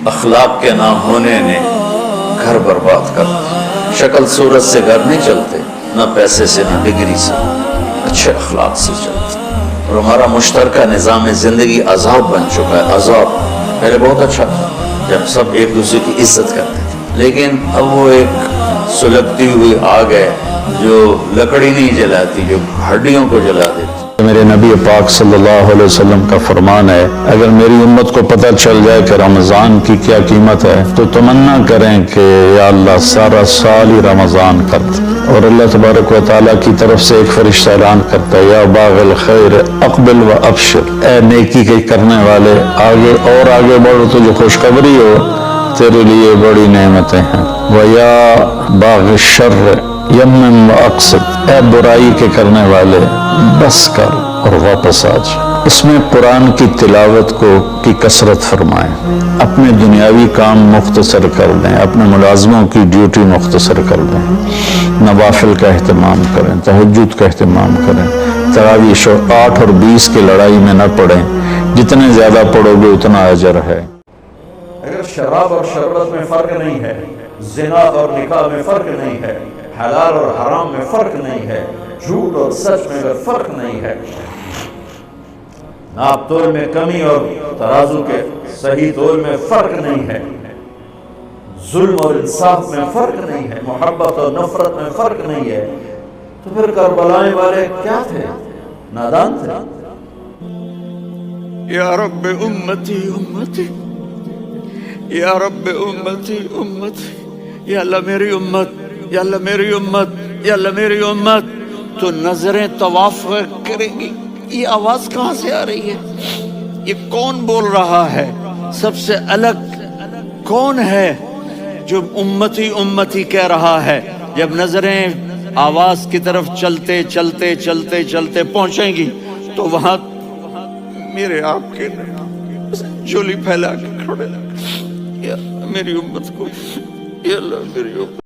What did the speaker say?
اخلاق کے نہ ہونے نے گھر برباد کر دیا۔ شکل صورت سے گھر نہیں چلتے، نہ پیسے سے نہ ڈگری سے، اچھے اخلاق سے چلتے۔ اور ہمارا مشترکہ نظام زندگی عذاب بن چکا ہے۔ عذاب پہلے بہت اچھا تھا جب سب ایک دوسرے کی عزت کرتے تھے، لیکن اب وہ ایک سلگتی ہوئی آگ ہے جو لکڑی نہیں جلاتی، جو ہڈیوں کو جلا دیتی۔ میرے نبی پاک صلی اللہ علیہ وسلم کا فرمان ہے، اگر میری امت کو پتہ چل جائے کہ رمضان کی کیا قیمت ہے تو تمنا کریں کہ یا اللہ سارا سال ہی رمضان کر دے۔ اور اللہ تبارک و تعالیٰ کی طرف سے ایک فرشتہ اعلان کرتا ہے، یا باغ الخیر اقبل و ابشر، اے نیکی کے کرنے والے آگے اور آگے بڑھو تو جو خوشخبری ہو تیرے لیے بڑی نعمتیں ہیں۔ وَيَا بَاغِ الشَّرِّ یمن و اقصد، اے برائی کے کرنے والے بس کر اور واپس آ جا۔ اس میں قرآن کی تلاوت کی کثرت فرمائیں، اپنے دنیاوی کام مختصر کر دیں، اپنے ملازموں کی ڈیوٹی مختصر کر دیں، نوافل کا اہتمام کریں، تہجد کا اہتمام کریں، تراویح 8 اور 20 کی لڑائی میں نہ پڑیں، جتنے زیادہ پڑھو گے اتنا اجر ہے۔ اگر شراب اور شربت میں فرق نہیں ہے، زنا اور نکاح میں فرق نہیں ہے، حلال اور حرام میں فرق نہیں ہے، جھوٹ اور سچ میں اگر فرق نہیں ہے، ناپ تول میں کمی اور ترازو کے صحیح تول میں فرق نہیں ہے، ظلم اور انصاف میں فرق نہیں ہے، محبت اور نفرت میں فرق نہیں ہے، تو پھر کربلائیں والے کیا تھے؟ نادان تھے۔ یا رب امتی امتی، یا رب امتی امتی، یا اللہ میری امت، یا اللہ میری امت، یا اللہ میری امت۔ تو نظریں طواف کریں گی، یہ آواز کہاں سے آ رہی ہے؟ یہ کون بول رہا ہے؟ سب سے الگ کون ہے جو امتی امتی کہہ رہا ہے؟ جب نظریں آواز کی طرف چلتے چلتے چلتے چلتے پہنچیں گی تو وہاں میرے آپ کے جولی پھیلا کے کھڑے، یا میری امت کو، یا اللہ میری امت